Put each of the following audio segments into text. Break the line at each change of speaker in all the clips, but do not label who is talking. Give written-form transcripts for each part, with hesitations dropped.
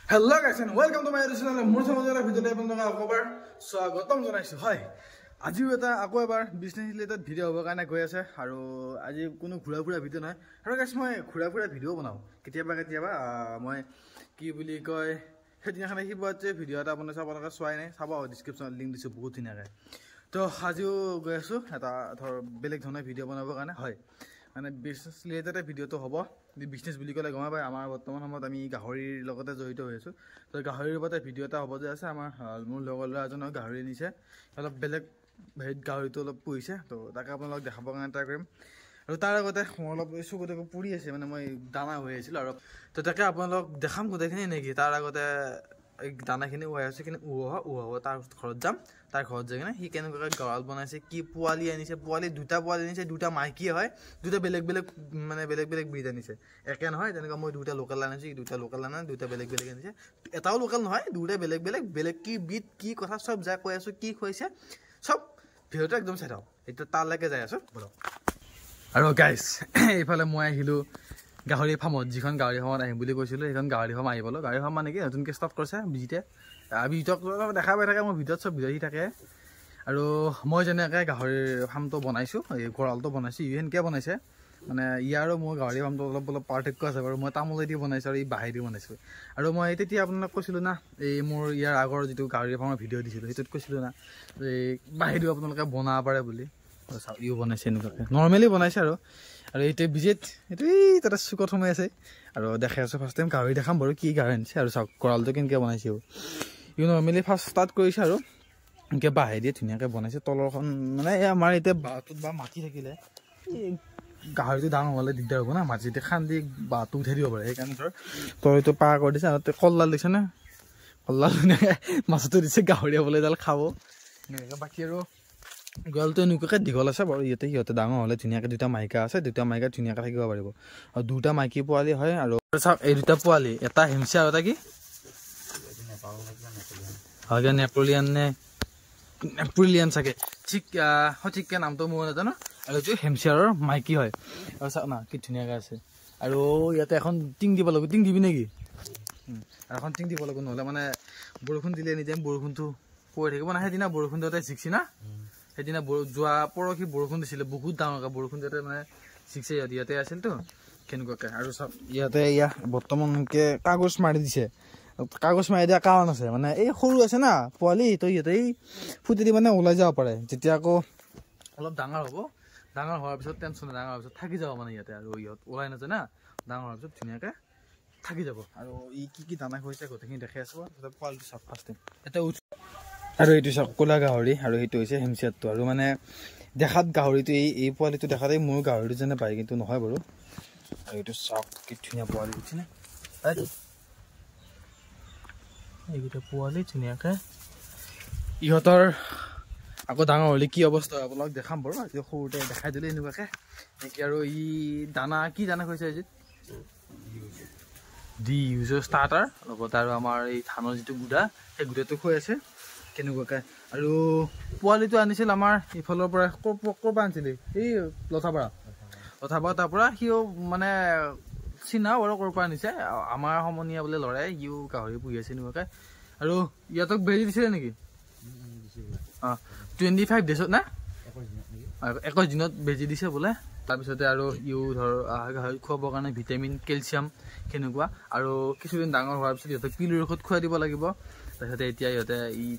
Hello guys and welcome to my channel. More video আপোনালোকক স্বাগতম জনাইছো হয় আজি এটা আকৌ এবাৰ বিজনেছ ৰিলেটেড ভিডিও হ'ব কাৰণে গৈ আছে আৰু আজি কোনো ঘুৰা ভিডিও নহয় আৰু গাইস মই ঘুৰা ভিডিও বনাও কেতিয়াবা মই কি বুলি কয় হেদিনাখন আহিব যে ভিডিও এটা বনাইছো আপোনালোকে চোৱাই নাই চাব ডেসক্ৰিপচনত লিংক দিছো বহুত ধুনীয়াকৈ তো আজিও গৈ আছো এটা ধৰ বেলেগ ধৰণৰ ভিডিও বনাবৰ কাৰণে হয় মানে বিজনেছ ৰিলেটেড ভিডিওটো হ'ব বিজনেছ বুলি ক'লে গম পাই আমাৰ বৰ্তমান সময়ত আমি গাহৰিৰ লগতে জড়িত হৈ আছো তো গাহৰিৰ ওপৰতে ভিডিও এটা হ'ব যে আছে আমাৰ মোৰ লগৰ ল'ৰা এজনৰ গাহৰি নিছে অলপ বেলেগ ভেদ গাহৰিটো অলপ পুহিছে তো তাকে আপোনালোকক দেখাবৰ কাৰণে ট্ৰাই কৰিম আৰু তাৰ আগতে মই অলপ চকুতে পুৰি আছে মানে মই দানা হৈ আছিল আৰু তো তাকে আপোনালোকক দেখাম গোটেইখিনি নেকি তাৰ আগতে এই দানাখিনি হৈ আছে কিন্তু উহাব তাৰ ঘৰত যাম তাৰ ঘৰত যাই কিনে সি কেনেকুৱাকৈ গঁৰাল বনাইছে কি পোৱালি আনিছে দুটা পোৱালি আনিছে দুটা মাইকী হয় দুটা বেলেগ ব্ৰীড আনিছে একে নহয় তেনেকুৱা মই দুটা লোকেল আনিছোঁ দুটা লোকেল আনা দুটা বেলেগ আনিছে এটাও লোকেল নহয় দুটা বেলেগ কি ব্ৰীড কি কথা চব যাই কৈ আছোঁ কি খুৱাইছে চব ভিডিঅ'টো একদম চাই থাকক এতিয়া তালৈকে যাই আছোঁ বলক আৰু গাইজ এইফালে মই আহিলোঁ গাহৰি ফাৰ্মত যিখন গাহৰি ফাৰ্মত আহিম বুলি কৈছিলোঁ সেইখন গাহৰি ফাৰ্ম আহি পালোঁ গাহৰি ফাৰ্ম মানে কি নতুনকৈ ষ্টাৰ্ট কৰিছে ভিডিঅ'ক দেখা পাই থাকে মই ভিডিঅ'ত চব ভিডিঅ' থাকে আৰু মই যেনেকৈ গাহৰি ফাৰ্মটো বনাইছোঁ এই গঁৰালটো বনাইছোঁ সেনেকৈ বনাইছে মানে ইয়াৰো মোৰ গাহৰি ফাৰ্মটো অলপ পাৰ্থক্য আছে বাৰু মই তামোলেদি বনাইছোঁ আৰু এই বাঁহেদি বনাইছোঁ আৰু মই তেতিয়া আপোনালোক কৈছিলোঁ না এই মোৰ ইয়াৰ আগৰ যিটো গাহৰি ফাৰ্মৰ ভিডিঅ' দিছিলোঁ সেইটোত কৈছিলোঁ না এই বাঁহেদিও আপোনালোকে বনাব পাৰে বুলি চাওক ইও বনাইছে এনেকুৱাকৈ নৰ্মেলি বনাইছে আৰু এইটো বিজেত এইটো তাতে চুকত সোমাই আছে আৰু দেখাই আছোঁ ফাৰ্ষ্ট টাইম গাহৰি দেখাম বাৰু কি গাহৰি আনিছে আৰু চাওক গঁৰালটো কেনেকৈ বনাইছে ইও নৰ্মেলি ফাৰ্ষ্ট ষ্টাৰ্ট কৰিছে আৰু এনেকৈ বাঁহে দিয়ে ধুনীয়াকৈ বনাইছে তলৰখন মানে আমাৰ এতিয়া বাঁহটোত বা মাটি থাকিলে এই গাহৰিটো ডাঙৰ হ'লে দিগদাৰ হ'ব না মাটিতে খান্দি বাঁহটো উঠাই দিব পাৰে সেইকাৰণে ধৰ তলটো পাৰ কৰি দিছে আৰু কলডাল দিছে না কলডাল ধুনীয়াকৈ মাছটো দিছে গাহৰি হ'বলৈ এডাল খাব এনেকৈ বাকী আৰু গঁৰালটো এনেকুৱাকৈ দীঘল আছে বাৰু সিহঁতে ডাঙৰ হ'লে ধুনীয়াকৈ দুটা মাইকা আছে দুটা মাইকা ধুনীয়াকৈ থাকিব পাৰিব আৰু দুটা মাইকী পোৱালি হয় আৰু চাওক এই দুটা পোৱালি এটা হিমচা আৰু এটা কি নেপোলিয়ান চাগে সঠিককৈ নামটো মই নাজানো আৰু এইটো হেমচিয়াৰৰ মাইকী হয় আৰু চাওক না কি ধুনীয়াকৈ আছে আৰু ইয়াতে এখন টিং দিব লাগিব টিং দিবি নেকি এখন টিং দিব লাগিব নহ'লে মানে বৰষুণ দিলে এনিটাইম বৰষুণটো পৰি থাকিব না সেইদিনা বৰষুণ দিওঁতে জিকছি না সেইদিনা যোৱা পৰহি বৰষুণ দিছিলে বহুত ডাঙৰকৈ বৰষুণ দিওঁতে মানে জিকছে ইয়াতে আছিলতো কেনেকুৱাকৈ আৰু চাওক ইয়াতে বৰ্তমান এনেকৈ কাগজ মাৰি দিছে কাগজ মাৰি দিয়া কাৰণ আছে মানে এই সৰু আছে না পোৱালি তো সিহঁতে এই ফুটেদি মানে ওলাই যাব পাৰে যেতিয়া আকৌ অলপ ডাঙৰ হ'ব ডাঙৰ হোৱাৰ পিছত টেনশ্যন ডাঙৰ হোৱাৰ পিছত থাকি যাব মানে ইয়াতে আৰু ইহঁত ওলাই নাযায় না ডাঙৰ হোৱাৰ পিছত ধুনীয়াকৈ থাকি যাব আৰু ই কি দানা খুৱাইছে গোটেইখিনি দেখাই আছোঁ পোৱালিটো চাওক ফাৰ্ষ্ট টাইম এটা আৰু এইটো চাওক ক'লা গাহৰি আৰু সেইটো হৈছে হেমচিয়াৰটো আৰু মানে দেখাত গাহৰিটো এই পোৱালিটো দেখাতেই মোৰ গাহৰিটো যেনে পায় কিন্তু নহয় বাৰু আৰু এইটো চাওক কি ধুনীয়া পোৱালি উঠিছেনে এইকেইটা পোৱালি ধুনীয়াকৈ ইহঁতৰ আকৌ ডাঙৰ হ'লে কি অৱস্থা হয় আপোনালোক দেখাম বাৰু আজি সৰুতে দেখাই দিলে এনেকুৱাকৈ নেকি আৰু ই দানা কি দানা খুৱাইছে আজি দি ইউজৰ ষ্টাৰ্টাৰ লগতে আৰু আমাৰ এই ধানৰ যিটো গুড়া সেই গুড়াটো খুৱাই আছে কেনেকুৱাকৈ আৰু পোৱালিটো আনিছিল আমাৰ ইফালৰ পৰা ক'ৰ পৰা আনিছিলে এই লথাপাৰা তাৰ পৰা সিও মানে চিনাও বাৰু ক'ৰ পৰা আনিছে আমাৰ সমনীয়া বোলে ল'ৰাই সিও গাহৰি পুহি আছে এনেকুৱাকৈ আৰু ইহঁতক বেজি দিছিলে নেকি 25 ডেজত না 21 দিনত বেজি দিছে বোলে তাৰপিছতে আৰু ইও ধৰ গাহৰি খুৱাবৰ কাৰণে ভিটামিন কেলছিয়াম সেনেকুৱা আৰু কিছুদিন ডাঙৰ হোৱাৰ পিছত ইহঁতক পিলুৰ ঔষধ খুৱাই দিব লাগিব তাৰপিছতে এতিয়া ইহঁতে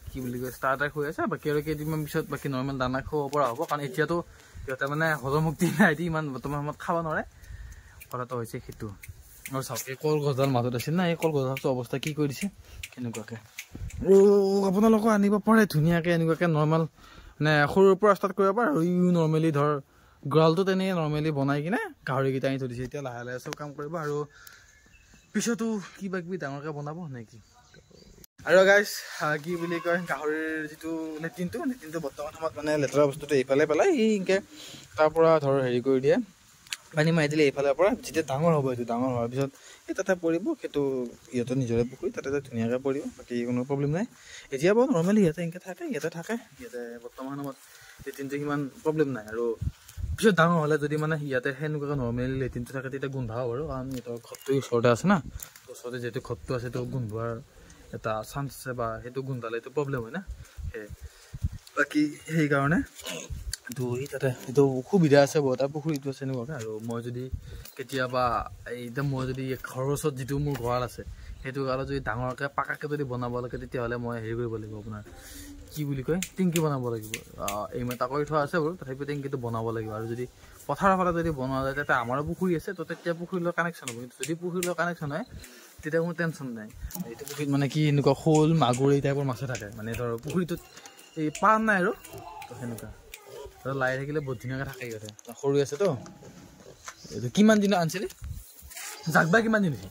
কি বুলি কয় ষ্টাৰ্টাৰ খুৱাই আছে বাকী আৰু কেইদিনমান পিছত বাকী নৰ্মেল দানা খুৱাব পৰা হ'ব কাৰণ এতিয়াতো সিহঁতে মানে হজম শক্তি নাই ইমান বৰ্তমান সময়ত খাব নোৱাৰে কথাটো হৈছে সেইটো আৰু চাওক এই কলগছডাল মাজত আছিল না এই কলগছডালটো অৱস্থা কি কৰি দিছে কেনেকুৱাকৈ আৰু আপোনালোকক আনিব পাৰে ধুনীয়াকৈ এনেকুৱাকৈ নৰ্মেল মানে সৰুৰ পৰা ষ্টাৰ্ট কৰিব পাৰে আৰু ইও নৰ্মেলি ধৰ গঁৰালটো তেনেকৈ নৰ্মেলি বনাই কিনে গাহৰিকেইটা আনি থৈ দিছে এতিয়া লাহে লাহে চব কাম কৰিব আৰু পিছতো কিবা কিবি ডাঙৰকৈ বনাব নেকি আৰু গাইজ কি বুলি কয় গাহৰিৰ যিটো লেট্ৰিনটো বৰ্তমান সময়ত মানে লেতেৰা বস্তুটো এইফালে পেলাই এনেকৈ তাৰ পৰা ধৰ হেৰি কৰি দিয়ে পানী মাৰি দিলে এইফালৰ পৰা যেতিয়া ডাঙৰ হ'ব এইটো ডাঙৰ হোৱাৰ পিছত এই তাতে পৰিব সেইটো ইহঁতৰ নিজৰে পুখুৰী তাতে ধুনীয়াকৈ পৰিব বাকী কোনো প্ৰব্লেম নাই এতিয়া বাৰু নৰ্মেলি ইয়াতে থাকে ইয়াতে বৰ্তমান সময়ত লেট্ৰিনটো সিমান প্ৰব্লেম নাই আৰু পিছত ডাঙৰ হ'লে যদি মানে ইয়াতে সেনেকুৱাকৈ নৰ্মেলি লেট্ৰিনটো থাকে তেতিয়া গোন্ধাও বাৰু কাৰণ ইহঁতৰ ঘৰটোৰ ওচৰতে আছে না ওচৰতে যেহেতু ঘৰটো আছে তো গোন্ধোৱাৰ এটা চান্স আছে বা সেইটো গোন্ধালে এইটো প্ৰব্লেম হয় না বাকী সেইকাৰণে তো তাতে এইটো সুবিধা আছে বহুত এটা পুখুৰীটো আছে এনেকুৱাকৈ আৰু মই যদি কেতিয়াবা এতিয়া মই যদি ঘৰৰ ওচৰত যিটো মোৰ গঁৰাল আছে সেইটো গঁৰালত যদি ডাঙৰকৈ পাকাকৈ যদি বনাব লাগে তেতিয়াহ'লে মই হেৰি কৰিব লাগিব আপোনাৰ কি বুলি কয় টেংকি বনাব লাগিব এই মেটা কৰি থোৱা আছে বাৰু তথাপিও টেংকিটো বনাব লাগিব আৰু যদি পথাৰৰ ফালে যদি বনোৱা যায় তেতিয়া আমাৰো পুখুৰী আছে তো তেতিয়া পুখুৰীৰ লগত কানেকশ্যন হ'ব কিন্তু যদি পুখুৰীৰ লগত কানেকশ্যন হয় তেতিয়া কোনো টেনশ্যন নাই এইটো পুখুৰীত মানে কি এনেকুৱা শ'ল মাগুৰ এই টাইপৰ মাছে থাকে মানে ধৰ পুখুৰীটোত এই পান নাই আৰু তো সেনেকুৱা আৰু লাই থাকিলে বহুত ধুনীয়াকৈ থাকে ইহঁতে সৰু আছেতো এইটো কিমান দিনত আনিছিলি জাকবা কিমান দিন হৈছে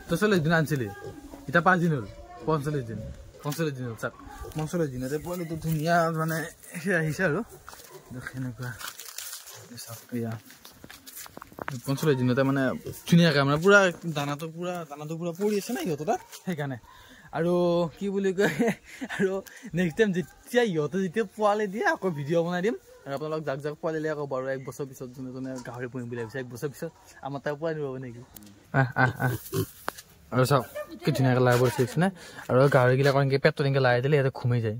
40 দিন আনিছিলি এতিয়া 5 দিন হ'ল 45 দিন হ'ল চাক 45 দিনতে পোৱালিটো ধুনীয়া মানে সেই আহিছে আৰু সেনেকুৱা চাওক এয়া 45 দিনতে মানে ধুনীয়াকৈ মানে পূৰা দানাটো পূৰা পৰি আছে না সিহঁতৰ তাত সেইকাৰণে আৰু কি বুলি কয় আৰু নেক্সট টাইম যেতিয়া ইহঁতে যেতিয়া পোৱালি দিয়ে আকৌ ভিডিঅ' বনাই দিম আৰু আপোনালোক যাক পোৱালিলে আকৌ বাৰু 1 বছৰ পিছত যোনে গাহৰি পুহিম বুলি ভাবিছে 1 বছৰ পিছত আমাৰ তাৰ পোৱালি ৰ'ব নেকি আৰু চাওক কি ধুনীয়াকৈ লাইব চিক্স নে আৰু গাহৰিগিলাক এনেকৈ পেটটো এনেকৈ লাই দিলে সিহঁতে ঘুমাই যায়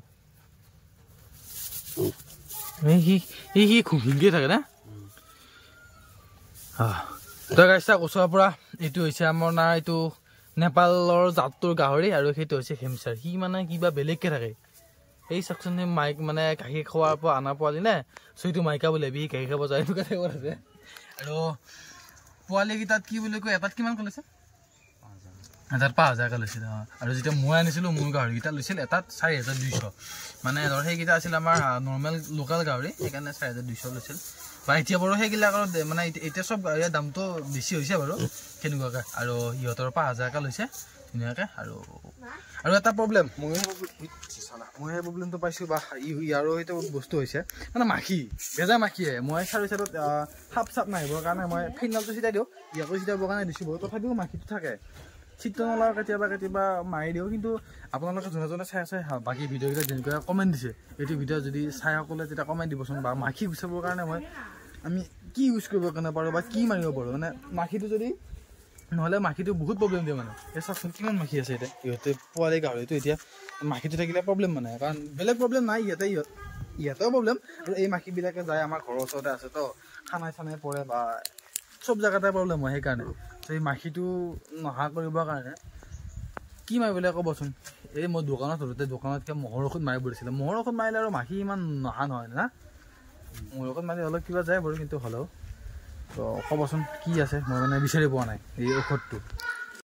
সি ঘুমিয়ে থাকে না তই গাইছা ওচৰৰ পৰা এইটো হৈছে আমাৰ না এইটো নেপালৰ জাতটোৰ গাহৰি আৰু সেইটো হৈছে হেমচাৰ সি মানে কিবা বেলেগকৈ থাকে এই চাওকচোন মাইক মানে গাখীৰ খোৱাৰ পৰা অনাৰ পোৱালি নে চুইটো মাইকা বুলি ভাবি গাখীৰ খাব যায় এনেকুৱা টাইপৰ আছে আৰু পোৱালিকেইটাত কি বুলি কয় এটাত কিমান কৈছে 5,000কৈ লৈছিল আৰু যেতিয়া মই আনিছিলোঁ মোৰ গাহৰিকেইটা লৈছিল এটাত 4,200 মানে ধৰ সেইকেইটা আছিল আমাৰ নৰ্মেল লোকেল গাহৰি সেইকাৰণে 4,200 লৈছিল বা এতিয়া বাৰু সেইবিলাকৰ মানে এতিয়া চব গাহৰিৰ দামটো বেছি হৈছে বাৰু সেনেকুৱাকৈ আৰু সিহঁতৰ 5,000কৈ লৈছে ধুনীয়াকৈ আৰু এটা প্ৰব্লেম মই সেই প্ৰব্লেমটো পাইছোঁ বা ইয়াৰো সেইটো বস্তু হৈছে মানে মাখি বেজাৰ মাখিয়ে মই চাইডত সাপ চাপ নাহিবৰ কাৰণে মই ফিনাইলটো চিটাই দিওঁ ইয়াকো চিটাবৰ কাৰণে দিছোঁ বাৰু তথাপিও মাখিটো থাকে চিত্ৰ নলাও কেতিয়াবা মাৰি দিওঁ কিন্তু আপোনালোকে যোনে চাই আছে বাকী ভিডিঅ'কেইটা যেনেকৈ কমেণ্ট দিছে এইটো ভিডিঅ' যদি চাই সকলোৱে তেতিয়া কমেণ্ট দিবচোন বা মাখি গুচাবৰ কাৰণে আমি কি ইউজ কৰিব কাৰণে পাৰোঁ বা কি মাৰিব পাৰোঁ মানে মাখিটো যদি নহ'লে মাখিটো বহুত প্ৰব্লেম দিয়ে মানে এই চাওকচোন কিমান মাখি আছে এতিয়া ইহঁতে পোৱালি গাহৰিটো এতিয়া মাখিটো থাকিলে প্ৰব্লেম মানে কাৰণ বেলেগ প্ৰব্লেম নাই ইয়াতেও প্ৰব্লেম আৰু এই মাখিবিলাকে যায় আমাৰ ঘৰৰ ওচৰতে আছে তো খানাই চানাই পৰে বা চব জেগাতে প্ৰব্লেম হয় সেইকাৰণে তো এই মাখিটো নহা কৰিবৰ কাৰণে কি মাৰিবলৈ ক'বচোন এই মই দোকানত ধৰোঁতে দোকানতকৈ মহৰ ঔষধ মাৰিব দিছিলে মহৰ ঔষধ মাৰিলে আৰু মাখি ইমান নহা নহয় না মহৰ ঔষধ মাৰিলে অলপ কিবা যায় বাৰু কিন্তু হ'লেও তো ক'বচোন কি আছে মই মানে বিচাৰি পোৱা নাই এই ঔষধটো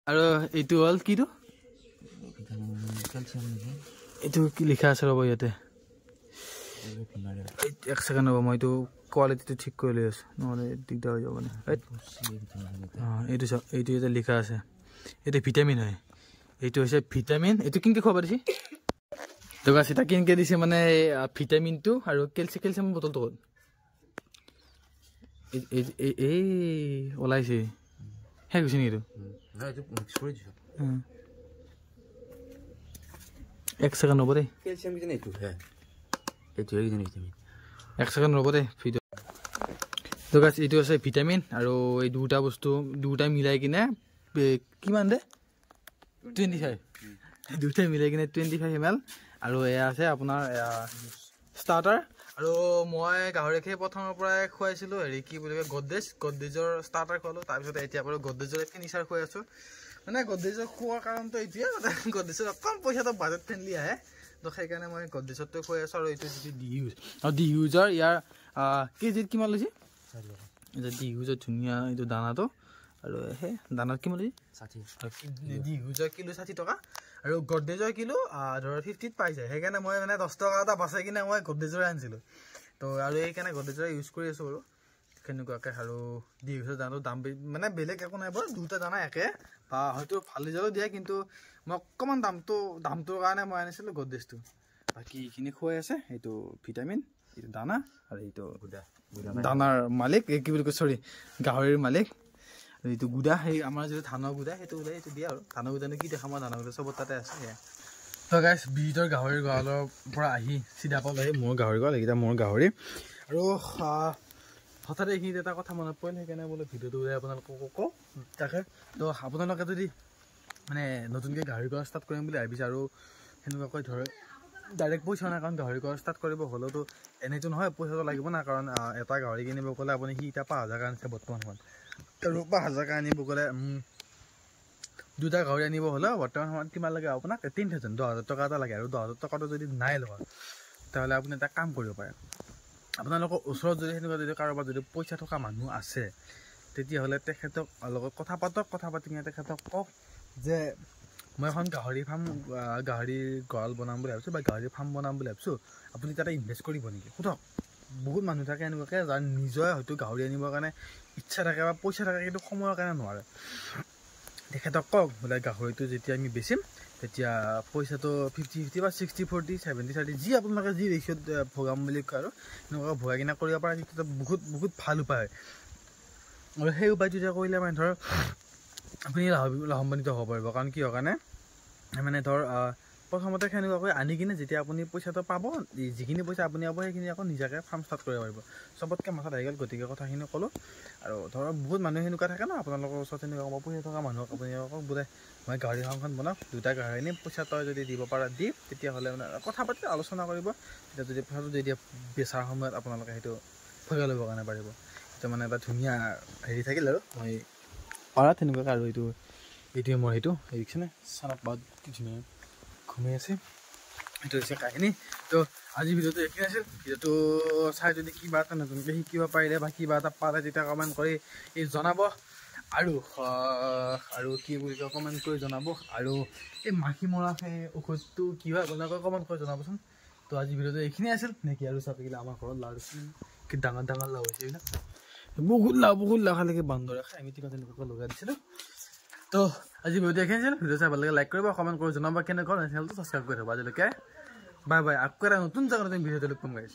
আৰু এইটো হ'ল কিটো এইটো কি লিখা আছে ৰ'ব ইয়াতে 1 ছেকেণ্ড হ'ব মই এইটো কোৱালিটিটো ঠিক কৰি লৈ আছোঁ নহ'লে দিগদাৰ হৈ যাব মানে এইটো চাওক এইটো ইয়াতে লিখা আছে এইটো ভিটামিন হয় এইটো হৈছে ভিটামিন এইটো কেনেকৈ খুৱাব দিছে দোকান চিটা কেনেকৈ দিছে মানে ভিটামিনটো আৰু কেলছিয়ামৰ বটলটো ক'ত এই ওলাইছে শেষ হৈছে নেকি এইটো 1 ছেকেণ্ড হ'ব দেই 1 ছেকেণ্ড ৰ'ব দেই ভিডিঅ' তো গাইছ এইটো আছে ভিটামিন আৰু এই দুটা বস্তু দুটাই মিলাই কিনে কিমান দে 25 দুটাই মিলাই কিনে 25 ml আৰু এয়া আছে আপোনাৰ ষ্টাৰ্টাৰ আৰু মই গাহৰিক প্ৰথমৰ পৰাই খুৱাইছিলোঁ হেৰি কি বুলি কয় গডৰেজৰ ষ্টাৰ্টাৰ খোৱালোঁ তাৰপিছত এতিয়া বাৰু গডৰেজৰ ফিনিচাৰ খুৱাই আছোঁ মানে গডৰেজৰ খোৱাৰ কাৰণটো এইটোৱে গডৰেজৰ অকণ পইচাটো বাজেট ফ্ৰেণ্ডলি আহে তো সেইকাৰণে মই গডৰেজৰটো খুৱাই আছোঁ আৰু এইটো যিটো ডি ইউজৰ ইয়াৰ কেজিত কিমান লৈছে এতিয়া ডি ইউজৰ ধুনীয়া এইটো দানাটো আৰু সেই দানাত কিমান লৈছে 60 ডি ইউজৰ কিলো 60 টকা আৰু গডৰেজৰ কিলো ধৰ 50ত পাই যায় সেইকাৰণে মই মানে 10 টকা এটা বাচাই কিনে মই গডৰেজৰে আনিছিলোঁ তো আৰু সেইকাৰণে গডৰেজৰে ইউজ কৰি আছোঁ বাৰু সেনেকুৱাকৈ আৰু ডি ইউজৰ দানাটো দাম মানে বেলেগ একো নাই বাৰু দুটা দানা একে বা হয়তো ভাল ৰিজাল্টো দিয়ে কিন্তু মই অকণমান দামটোৰ কাৰণে মই আনিছিলোঁ গডৰেজটো বাকী এইখিনি খুৱাই আছে এইটো ভিটামিন এইটো দানা আৰু এইটো দানাৰ মালিক এই কি বুলি কয় চৰি গাহৰিৰ মালিক এইটো গুদা সেই আমাৰ যিটো ধানৰ গুদা সেইটো ওলাই এইটো দিয়ে আৰু ধানৰ গুদানো কি দেখাম ধানৰ গুদা চবত তাতে আছে তো গাইছ বিহিতৰ গাহৰিৰ গঁৰালৰ পৰা আহি চিধা পাল আহি মোৰ গাহৰি গঁৰাল এইকেইটা মোৰ গাহৰি আৰু হঠাৎ এইখিনিত এটা কথা মনত পৰিল, সেইকাৰণে বোলে ভিডিঅ'টো ওলাই আপোনালোকক কওঁ। তাকে তো আপোনালোকে যদি মানে নতুনকৈ গাহৰি কৰা ষ্টাৰ্ট কৰিম বুলি ভাবিছে আৰু সেনেকুৱাকৈ ধৰে ডাইৰেক্ট পইচা নাই, কাৰণ গাহৰি কৰা ষ্টাৰ্ট কৰিব হ'লেওতো এনেইতো নহয়, পইচাটো লাগিব না। কাৰণ এটা গাহৰি কিনিব গ'লে আপুনি সি এতিয়া 5,000 আনিছে বৰ্তমান সময়ত, আৰু 5,000 আনিব গ'লে দুটা গাহৰি আনিব হ'লেও বৰ্তমান সময়ত কিমান লাগে আপোনাক 10,000 10,000 টকা এটা লাগে। আৰু 10,000 টকাটো যদি নাই লগত তেতিয়াহ'লে আপুনি এটা কাম কৰিব পাৰে, আপোনালোকৰ ওচৰত যদি সেনেকুৱা যদি কাৰোবাৰ যদি পইচা থকা মানুহ আছে তেতিয়াহ'লে তেখেতক লগত কথা পাতক। কথা পাতি কিনে তেখেতক কওক যে মই এখন গাহৰি ফাৰ্ম গাহৰিৰ গঁৰাল বনাম বুলি ভাবিছোঁ বা গাহৰি ফাৰ্ম বনাম বুলি ভাবিছোঁ, আপুনি তাতে ইনভেষ্ট কৰিব নেকি সোধক। বহুত মানুহ থাকে এনেকুৱাকৈ যাৰ নিজৰে হয়তো গাহৰি আনিবৰ কাৰণে ইচ্ছা থাকে বা পইচা থাকে, কিন্তু সময়ৰ কাৰণে নোৱাৰে। তেখেতক কওক বোলে গাহৰিটো যেতিয়া আমি বেচিম তেতিয়া পইচাটো 50-50 বা 60-40 70-30 যি আপোনালোকে যি ৰেচিঅ'ত ভগাম বুলি কয় আৰু এনেকুৱা ভগাই কিনে কৰিব পাৰে, তেতিয়া বহুত বহুত ভাল উপায় হয়। আৰু সেই উপায়টো যেতিয়া কৰিলে মানে ধৰ আপুনি লাভান্বিত হ'ব পাৰিব। কাৰণ কিহৰ কাৰণে মানে ধৰ প্ৰথমতে সেনেকুৱাকৈ আনি কিনে যেতিয়া আপুনি পইচাটো পাব, যিখিনি পইচা আপুনি পাব সেইখিনি আকৌ নিজাকৈ ফাৰ্ম ষ্টাৰ্ট কৰিব পাৰিব। চবতকৈ মাথাত আহি গ'ল, গতিকে কথাখিনি ক'লোঁ। আৰু ধৰক বহুত মানুহ সেনেকুৱা থাকে ন, আপোনালোকৰ ওচৰত সেনেকুৱা ক'ব পইচা থকা মানুহক আপুনি কওক বোলে মই গাহৰি ফাৰ্মখন বনাওক, দুটা গাহৰি আনি পইচা তই যদি দিব পাৰা দি, তেতিয়াহ'লে মানে কথা পাতি আলোচনা কৰিব। তেতিয়া যদি পইচাটো যদি বেচাৰ সময়ত আপোনালোকে সেইটো ভগাই ল'বৰ কাৰণে পাৰিব। সেইটো মানে এটা ধুনীয়া হেৰি থাকিল আৰু মই পাৰাত সেনেকুৱাকৈ। আৰু এইটোৱে মোৰ সেইটো দেখিছেনে চানাত বহুত কি ধুনীয়া ঘুমাই আছে, সেইটো হৈছে কাহিনী। তো আজি ভিডিঅ'টো এইখিনি আছিল। ভিডিঅ'টো চাই যদি কিবা এটা নতুনকৈ শিকিব পাৰিলে বা কিবা এটা পালে তেতিয়া কমেণ্ট কৰি জনাব। আৰু কি বুলি কয় কমেণ্ট কৰি জনাব। আৰু এই মাখি মৰা সেই ঔষধটো কি হয় আপোনালোকে কমেণ্ট কৰি জনাবচোন। তো আজি ভিডিঅ'টো এইখিনি আছিল নেকি। আৰু চাব গ'লে আমাৰ ঘৰত লাও কি ডাঙৰ ডাঙৰ লাও হৈছে, এইবিলাক বহুত লাও খালেকে বান্দৰে খাই, আমি তেনেকুৱাকৈ লগাই দিছিলোঁ। তো আজি ভিডিঅ'টো এইখিনি আছিল। ভিডিঅ' চাই ভাল লাগে লাইক কৰিব, কমেণ্ট কৰি জনাব কেনেকুৱা চেনেলটো ছাবস্ক্ৰাইব কৰি থ'ব। আজিলৈকে বাই বাই। আকৌ এটা নতুন জাগাত নতুন ভিডিঅ'টো লগ পাম গাইছ।